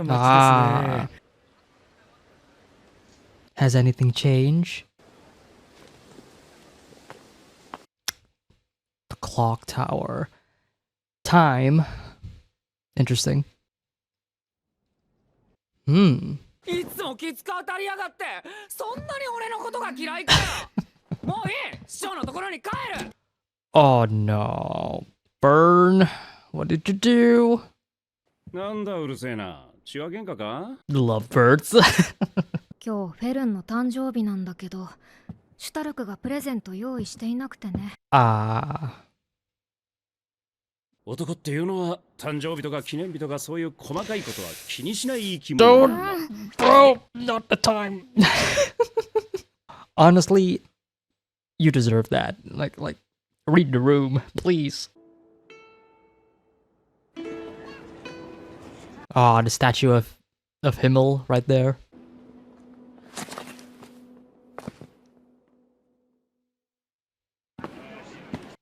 Ah. Has anything changed? The clock tower. Time. Interesting. いつも気使うたりやがって、そんなに俺のことが嫌いかよ。もういい、師匠のところに帰る。Oh no. Burn. What did you do? なんだうるせえな。血は喧嘩か？ Lovebirds. 今日フェルンの誕生日なんだけど、シュタルクがプレゼント用意していなくてね。Ah. 男っていうのは誕生日とか記念日とかそういう細かいことは気にしない生き物なんだ。 Bro, not the time. Honestly, you deserve that. Like, read the room, please. Ah, the statue of Himmel right there.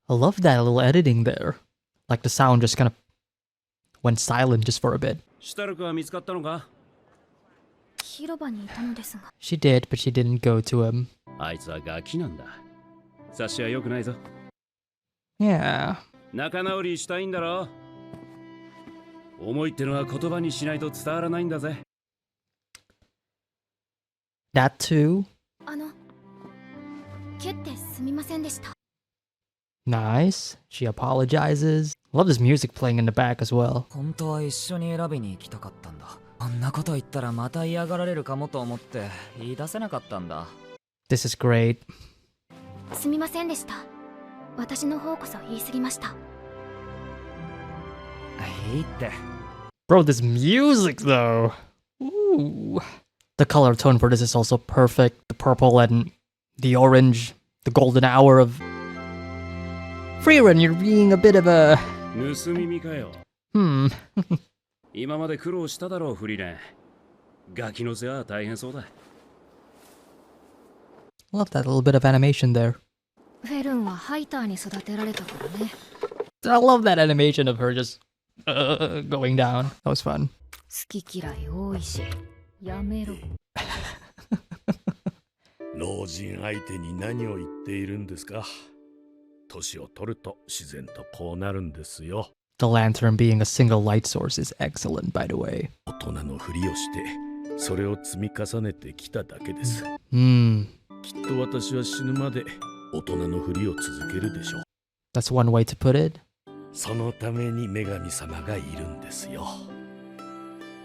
I love that little editing there. Like the sound just kind of went silent just for a bit. シュタルクは見つかったのか？広場にいたのですが。She did, but she didn't go to him. あいつはガキなんだ。察しは良くないぞ。Yeah. 仲直りしたいんだろ？思いってのは言葉にしないと伝わらないんだぜ。That too. 蹴ってすみませんでした。Nice. She apologizes. Love this music playing in the back as well. 本当は一緒に選びに行きたかったんだ。あんなこと言ったらまた嫌がられるかもと思って言い出せなかったんだ。This is great. すみませんでした。私の方こそ言い過ぎました。いいって。Bro, this music though. Ooh. The color tone for this is also perfect. The purple and the orange. The golden hour of... Frieren, you're being a bit of a... 盗み見かよ。今まで苦労しただろう、フリーレン。ガキの世話は大変そうだ。Love that little bit of animation there. フェルンはハイターに育てられたからね。I love that animation of her just going down. That was fun. 好き嫌い多いし、やめろ。老人相手に何を言っているんですか。年を取ると自然とこうなるんですよ。The lantern being a single light source is excellent, by the way. 大人のふりをしてそれを積み重ねてきただけです。きっと私は死ぬまで大人のふりを続けるでしょう。 That's one way to put it. そのために女神様がいるんですよ。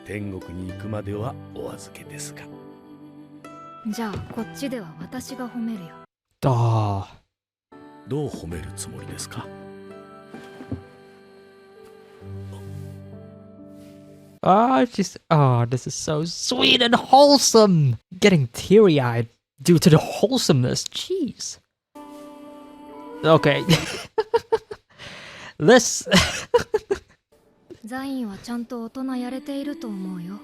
天国に行くまではお預けですが。じゃあこっちでは私が褒めるよ。Ah. どう褒めるつもりですか。This is so sweet and wholesome. Getting teary-eyed due to the wholesomeness. Jeez. Okay. This. ザインはちゃんと大人やれていると思うよ。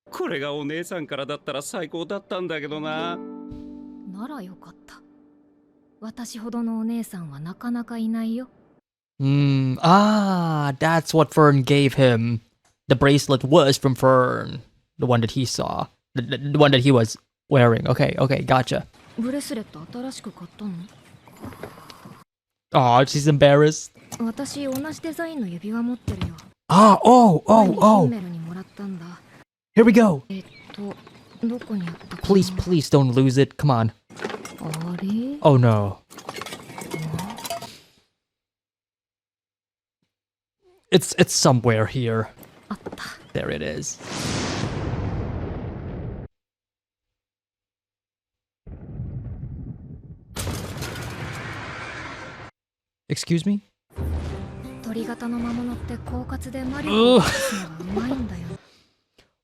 これがお姉さんからだったら最高だったんだけどな。ならよかった。私ほどのお姉さんはなかなかいないよ。That's what Fern gave him. The bracelet was from Fern. The one that he saw. The one that he was wearing. Okay, gotcha. ブレスレット新しく買ったの？ Oh, she's embarrassed. 私同じデザインの指輪持ってるよ。Oh. メルにもらったんだ。Here we go. どこにあったかな？ Please don't lose it. Come on. あれ？ Oh no. It's somewhere here. あった。 There it is. Excuse me? 鳥型の魔物って狡猾で魔力を出すのがうまいんだよ。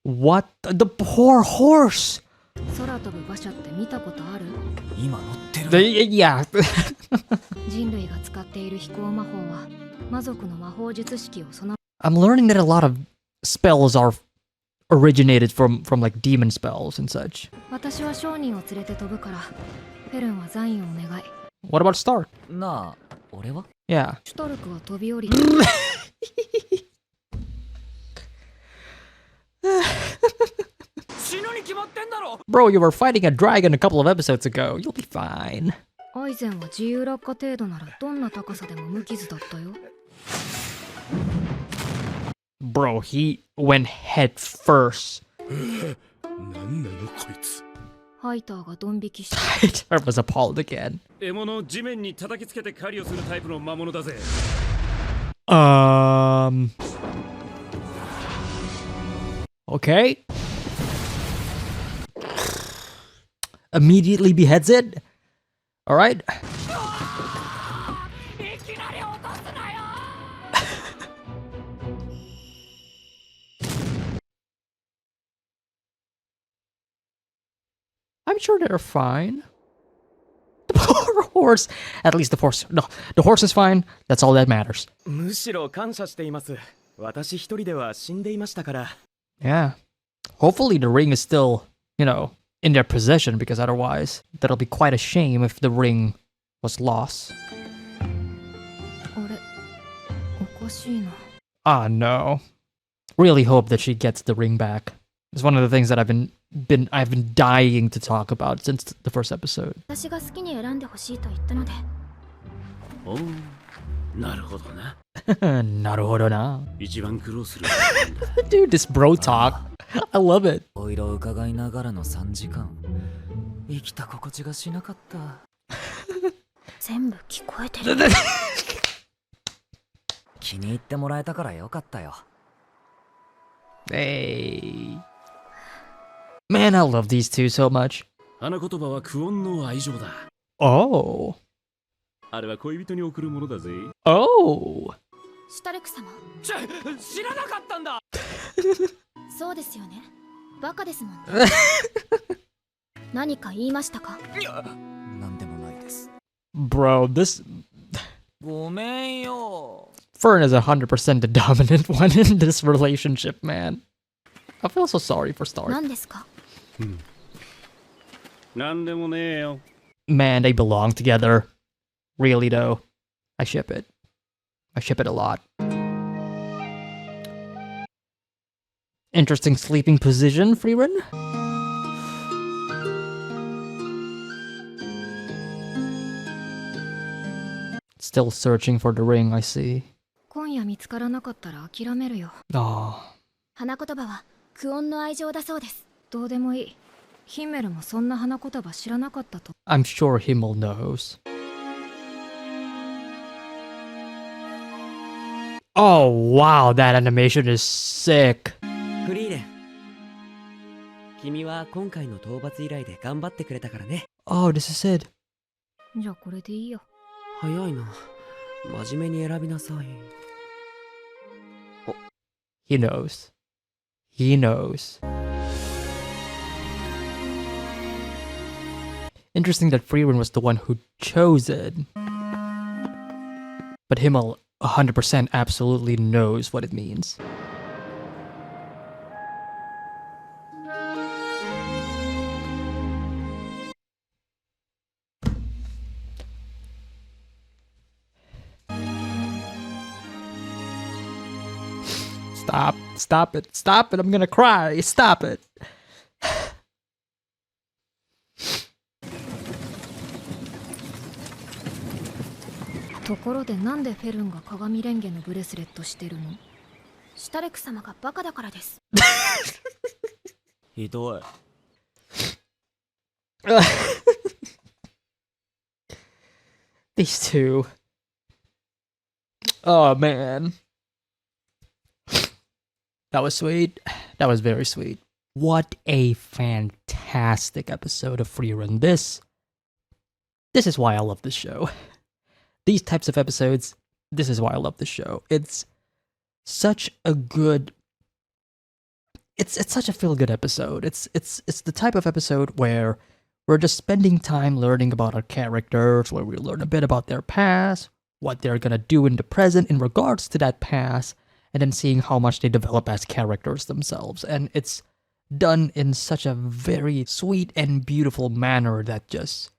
What? The poor horse! 空飛ぶ馬車って見たことある？今乗ってる。Yeah. 人類が使っている飛行魔法は魔族の魔法術式を備 I'm learning that a lot of spells are originated from like demon spells and such. 私は商人を連れて飛ぶから、フェルンはザインをお願い。What about Stark? なあ、俺は Yeah. シュタルクは飛び降りて 死ぬに決まってんだろ Bro, you were fighting a dragon a couple of episodes ago. You'll be fine. アイゼンは自由落下程度ならどんな高さでも無傷だったよ Bro, he went head first. なんなのこいつ。ハイターがドン引きして I was appalled again. 獲物を地面に叩きつけて狩りをするタイプの魔物だぜ。Okay. Immediately beheads it. All right. いきなり落とすなよ I'm sure they're fine. The poor horse. At least the horse. No, the horse is fine. That's all that matters. むしろ感謝しています。私一人では死んでいましたから。Yeah. Hopefully the ring is still, you know, in their possession, because otherwise that'll be quite a shame if the ring was lost. あれおかしいな Ah, no. Really hope that she gets the ring back. It's one of the things that I've been dying to talk about since the first episode. 私が好きに選んでほしいと言ったのでおう、なるほどな。 Naruhodo na. 一番苦労する。Dude, this bro talk. I love it. お色伺いながらの3時間生きた心地がしなかった全部聞こえてる気に入ってもらえたからよかったよ Hey. Man, I love these two so much. 花言葉は苦音の愛情だ。 Oh. あれは恋人に贈るものだぜ。 Oh. シュタルク様知らなかったんだそうですよねバカですもんね何か言いましたかなんでもないです Bro, this ごめんよ Fern is 100% the dominant one in this relationship, man. I feel so sorry for Stark. 何ですかなんでもねえよ。 Man, they belong together. Really, though. I ship it. I ship it a lot. Interesting sleeping position, Frieren. Still searching for the ring, I see. 今夜見つからなかったら諦めるよ Oh. 花言葉はクオンの愛情だそうですどうでもいいヒンメルもそんな花言葉知らなかったと I'm sure Himmel knows. Oh, wow, that animation is sick. フリーレン。君は今回の討伐依頼で頑張ってくれたからね。 Oh, this is it. じゃあこれでいいよ早いな。真面目に選びなさい。 He knows. He knows. Interesting that Frieren was the one who chose it. But Himmel 100% absolutely knows what it means. Stop. Stop it. Stop it. I'm gonna cry. Stop it. ところでなんでフェルンが鏡レンゲのブレスレットしてるのシュタレク様がバカだからですひどい。These two. Oh, man. That was sweet. That was very sweet. What a fantastic episode of Frieren. This is why I love this show. These types of episodes, this is why I love this show. It's such a good... It's such a feel-good episode. It's the type of episode where we're just spending time learning about our characters, where we learn a bit about their past, what they're gonna do in the present in regards to that past, and then seeing how much they develop as characters themselves. And it's done in such a very sweet and beautiful manner that just...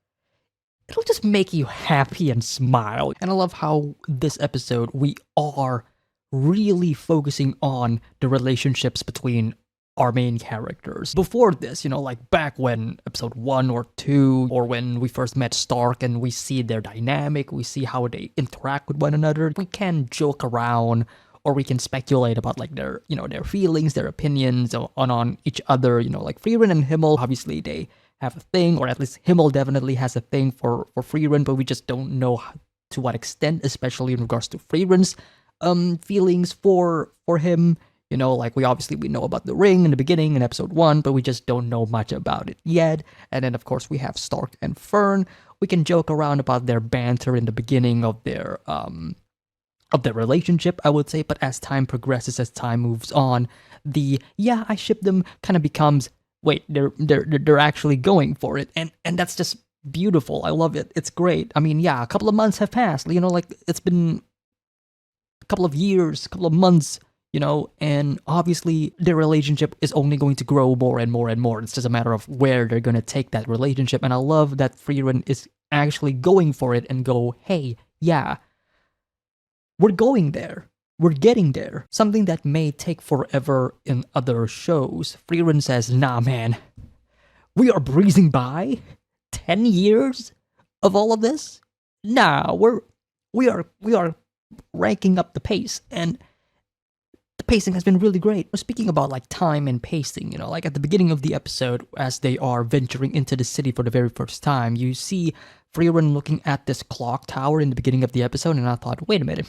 it'll just make you happy and smile. And I love how this episode we are really focusing on the relationships between our main characters. Before this, like back when episode 1 or 2, or when we first met Stark and we see their dynamic, we see how they interact with one another, we can joke around or we can speculate about like their feelings, their opinions on each other. Like Frieren and Himmel, obviously they have a thing, or at least Himmel definitely has a thing for Frieren, but we just don't know to what extent, especially in regards to Frieren's feelings for him. Like we know about the ring in the beginning in episode 1, but we just don't know much about it yet. And then of course we have Stark and Fern. We can joke around about their banter in the beginning of their relationship, I would say, but as time progresses, as time moves on, I ship them kind of becomes, wait, they're actually going for it, and that's just beautiful. I love it. It's great. I mean, a couple of months have passed. Like it's been a couple of years, a couple of months. And obviously their relationship is only going to grow more and more and more. It's just a matter of where they're going to take that relationship. And I love that Frieren is actually going for it and go, hey, we're going there. We're getting there. Something that may take forever in other shows. Frieren says, nah, man, we are breezing by 10 years of all of this. Nah, we are ranking up the pace, and the pacing has been really great. Speaking about like time and pacing, like at the beginning of the episode, as they are venturing into the city for the very first time, you see Frieren looking at this clock tower in the beginning of the episode, and I thought, wait a minute,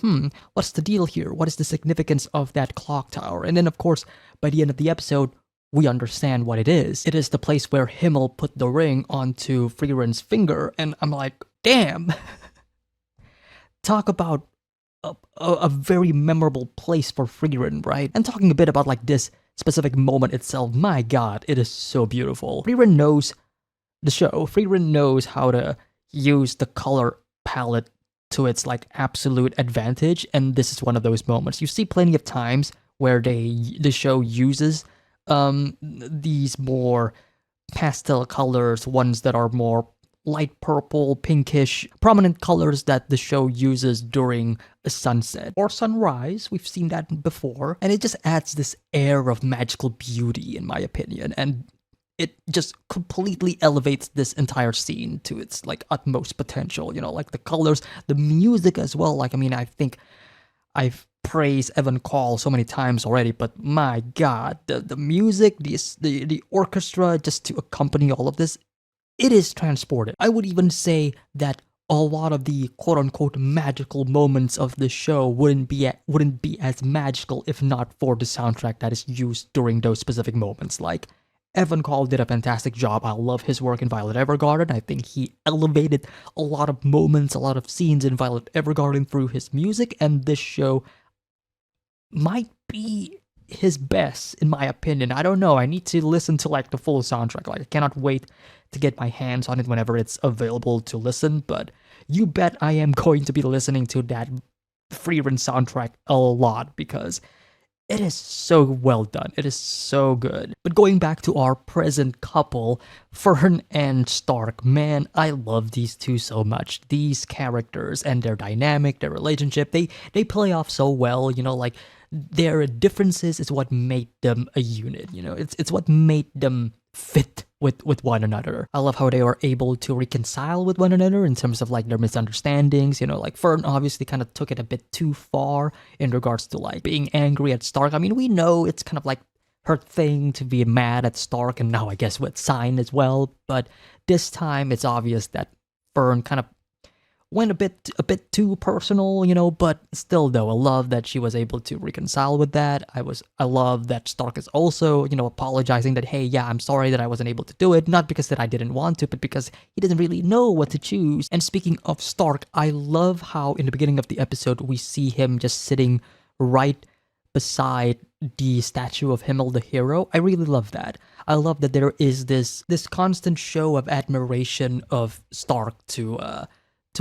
what's the deal here? What is the significance of that clock tower? And then of course, by the end of the episode, we understand what it is. It is the place where Himmel put the ring onto Frieren's finger, and I'm like, damn. Talk about a very memorable place for Frieren, right? And talking a bit about like this specific moment itself, my god, it is so beautiful. Frieren knows the show. Frieren knows how to use the color palette to its like absolute advantage, and this is one of those moments. You see plenty of times where the show uses these more pastel colors, ones that are more light purple, pinkish, prominent colors that the show uses during a sunset or sunrise. We've seen that before, and it just adds this air of magical beauty, in my opinion, and it just completely elevates this entire scene to its like utmost potential. Like the colors, the music as well. Like, I mean, I think I've praised Evan Call so many times already, but my god, the music, the orchestra, just to accompany all of this, it is transported. I would even say that a lot of the quote-unquote magical moments of the show wouldn't be as magical if not for the soundtrack that is used during those specific moments. Like, Evan Call did a fantastic job. I love his work in Violet Evergarden. I think he elevated a lot of moments, a lot of scenes in Violet Evergarden through his music, and this show might be his best, in my opinion. I don't know. I need to listen to like the full soundtrack. Like, I cannot wait to get my hands on it whenever it's available to listen, but you bet I am going to be listening to that Frieren soundtrack a lot because it is so well done. It is so good. But going back to our present couple, Fern and Stark, man, I love these two so much. These characters and their dynamic, their relationship, they play off so well, like their differences is what made them a unit, it's what made them fit with one another. I love how they are able to reconcile with one another in terms of like their misunderstandings. Like Fern obviously kind of took it a bit too far in regards to like being angry at Stark. I mean, we know it's kind of like her thing to be mad at Stark, and now I guess with Sign as well, but this time it's obvious that Fern kind of went a bit too personal, but still though, I love that she was able to reconcile with that. I love that Stark is also, apologizing that, hey, yeah, I'm sorry that I wasn't able to do it, not because that I didn't want to, but because he doesn't really know what to choose. And speaking of Stark, I love how in the beginning of the episode, we see him just sitting right beside the statue of Himmel the hero. I really love that. I love that there is this constant show of admiration of Stark to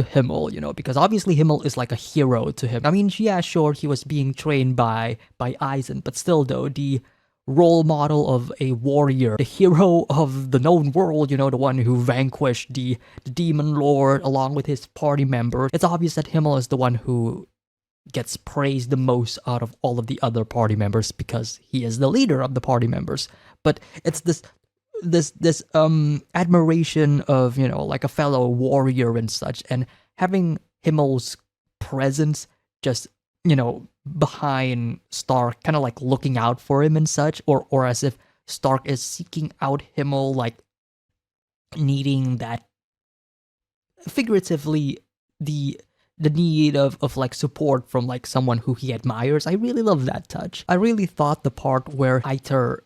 Himmel, because obviously Himmel is like a hero to him. I mean, yeah, sure, he was being trained by Eisen, but still though, the role model of a warrior, the hero of the known world, you know, the one who vanquished the demon lord along with his party members. It's obvious that Himmel is the one who gets praised the most out of all of the other party members because he is the leader of the party members. But it's this admiration of, you know, like a fellow warrior and such, and having Himmel's presence just, you know, behind Stark, kind of like looking out for him and such, or as if Stark is seeking out Himmel, like needing that, figuratively, the need of like support from like someone who he admires. I really love that touch. I really thought the part where Heiter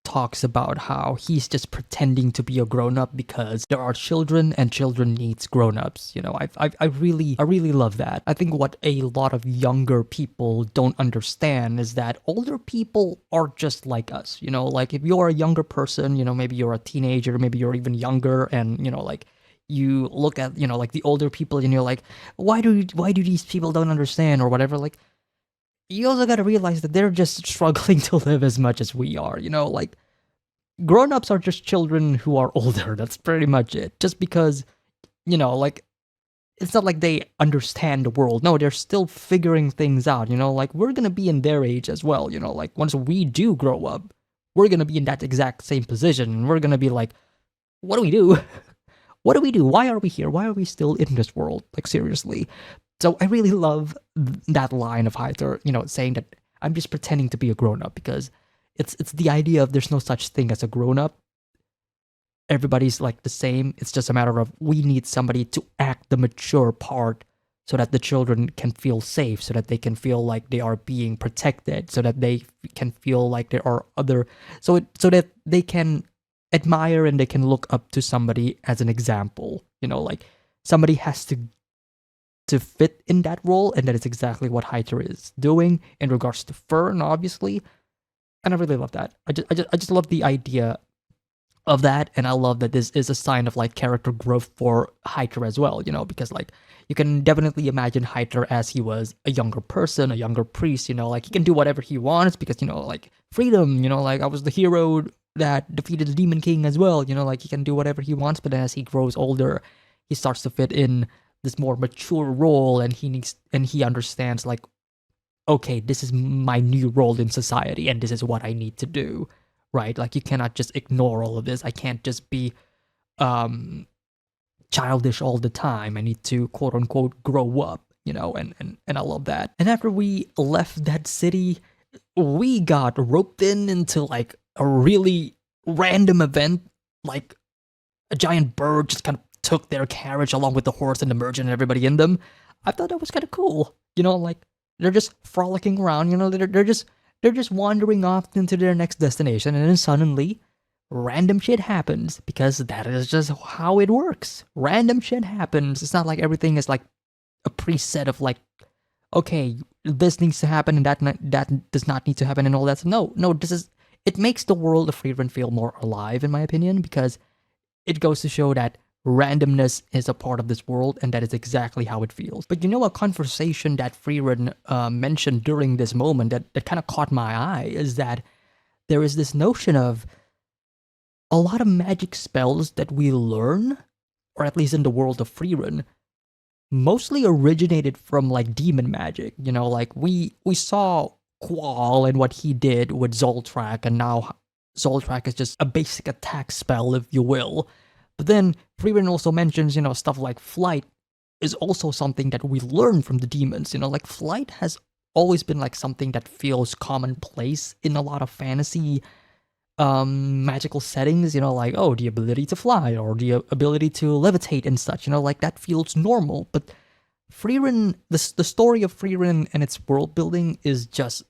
talks about how he's just pretending to be a grown-up because there are children and children needs grown-ups. You know, I really love that. I think what a lot of younger people don't understand is that older people are just like us. You know, like if you're a younger person, you know, maybe you're a teenager, maybe you're even younger, and you know, like you look at, you know, like the older people and you're like, why do these people don't understand or whatever. Like, you also got to realize that they're just struggling to live as much as we are, you know, like grown-ups are just children who are older. That's pretty much it. Just because, you know, like it's not like they understand the world. No, they're still figuring things out, you know, like we're going to be in their age as well, you know, like once we do grow up, we're going to be in that exact same position and we're going to be like, what do we do? What do we do? Why are we here? Why are we still in this world? Like, seriously. So I really love that line of Heiter, you know, saying that I'm just pretending to be a grown-up, because it's the idea of there's no such thing as a grown-up. Everybody's like the same. It's just a matter of we need somebody to act the mature part so that the children can feel safe, so that they can feel like they are being protected, so that they can feel like there are other, so that they can admire and they can look up to somebody as an example. You know, like somebody has to fit in that role, and that is exactly what Heiter is doing in regards to Fern, obviously. And I really love that. I just love the idea of that, and I love that this is a sign of like character growth for Heiter as well, you know, because like you can definitely imagine Heiter as he was a younger person, a younger priest, you know, like he can do whatever he wants because, you know, like freedom, you know, like I was the hero that defeated the Demon King as well, you know, like he can do whatever he wants, but then as he grows older, he starts to fit in this more mature role, and he understands like, okay, this is my new role in society, and this is what I need to do, right? Like you cannot just ignore all of this. I can't just be childish all the time. I need to quote unquote grow up, you know, and I love that. And after we left that city, we got roped into like a really random event, like a giant bird just kind of took their carriage along with the horse and the merchant and everybody in them. I thought that was kind of cool, you know, like they're just frolicking around, you know, they're just wandering off into their next destination, and then suddenly random shit happens, because that is just how it works. Random shit happens. It's not like everything is like a preset of like, okay, this needs to happen and that does not need to happen and all that. No, it makes the world of Frieren feel more alive, in my opinion, because it goes to show that randomness is a part of this world, and that is exactly how it feels. But you know, a conversation that Frieren mentioned during this moment that kind of caught my eye is that there is this notion of a lot of magic spells that we learn, or at least in the world of Frieren, mostly originated from like demon magic. You know, like we saw Qual and what he did with Zoltrak, and now Zoltrak is just a basic attack spell, if you will. But then Frieren also mentions, you know, stuff like flight is also something that we learn from the demons. You know, like flight has always been like something that feels commonplace in a lot of fantasy magical settings, you know, like, oh, the ability to fly or the ability to levitate and such, you know, like that feels normal. But Frieren, the story of Frieren and its world building is just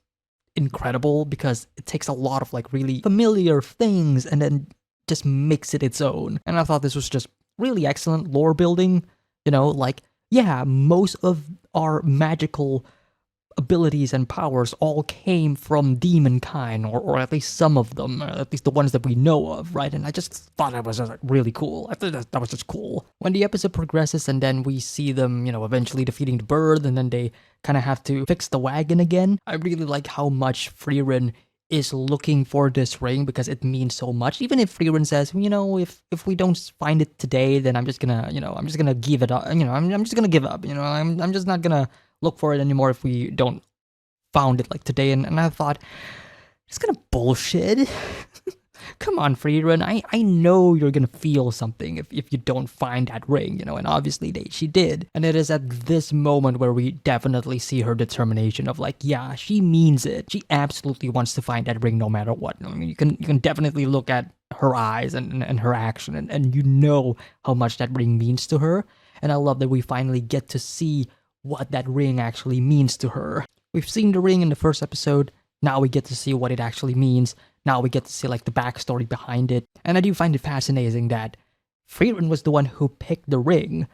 incredible, because it takes a lot of like really familiar things and then just makes it its own. And I thought this was just really excellent lore building, you know, like, yeah, most of our magical abilities and powers all came from demon kind, or at least some of them, at least the ones that we know of, right? And I just thought that was just really cool. I thought that was just cool. When the episode progresses and then we see them, you know, eventually defeating the bird, and then they kind of have to fix the wagon again, I really like how much Frieren is looking for this ring because it means so much. Even if Frieren says, you know, if we don't find it today, then I'm just gonna, you know, I'm just gonna give it up. You know, I'm just gonna give up. You know, I'm just not gonna look for it anymore if we don't found it like today. And I thought, it's gonna bullshit. Come on, Frieren. I know you're gonna feel something if you don't find that ring, you know, and obviously she did. And it is at this moment where we definitely see her determination of like, yeah, she means it. She absolutely wants to find that ring no matter what. I mean, you can definitely look at her eyes and her action and you know how much that ring means to her. And I love that we finally get to see what that ring actually means to her. We've seen the ring in the first episode. Now we get to see what it actually means. Now we get to see like the backstory behind it. And I do find it fascinating that Frieren was the one who picked the ring.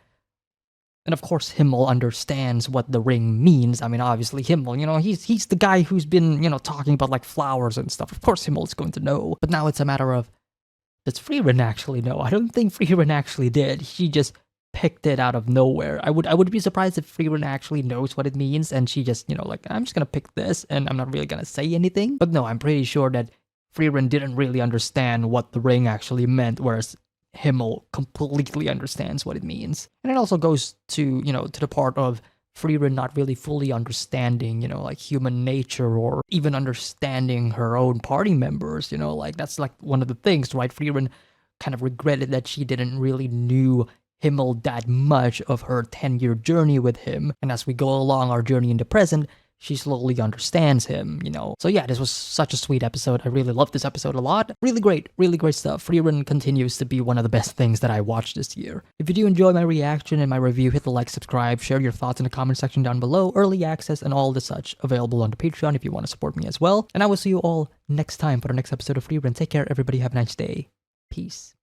And of course Himmel understands what the ring means. I mean, obviously Himmel, you know, he's the guy who's been, you know, talking about like flowers and stuff. Of course Himmel is going to know. But now it's a matter of, does Frieren actually know? I don't think Frieren actually did. She just picked it out of nowhere. I would be surprised if Frieren actually knows what it means and she just, you know, like, I'm just gonna pick this and I'm not really gonna say anything. But no, I'm pretty sure that Frieren didn't really understand what the ring actually meant, whereas Himmel completely understands what it means. And it also goes to, you know, to the part of Frieren not really fully understanding, you know, like human nature or even understanding her own party members, you know, like that's like one of the things, right? Frieren kind of regretted that she didn't really knew Himmel that much of her 10-year journey with him. And as we go along our journey in the present, she slowly understands him, you know. So yeah, this was such a sweet episode. I really loved this episode a lot. Really great stuff. Frieren continues to be one of the best things that I watched this year. If you do enjoy my reaction and my review, hit the like, subscribe, share your thoughts in the comment section down below. Early access and all the such available on the Patreon if you want to support me as well. And I will see you all next time for the next episode of Frieren. Take care, everybody. Have a nice day. Peace.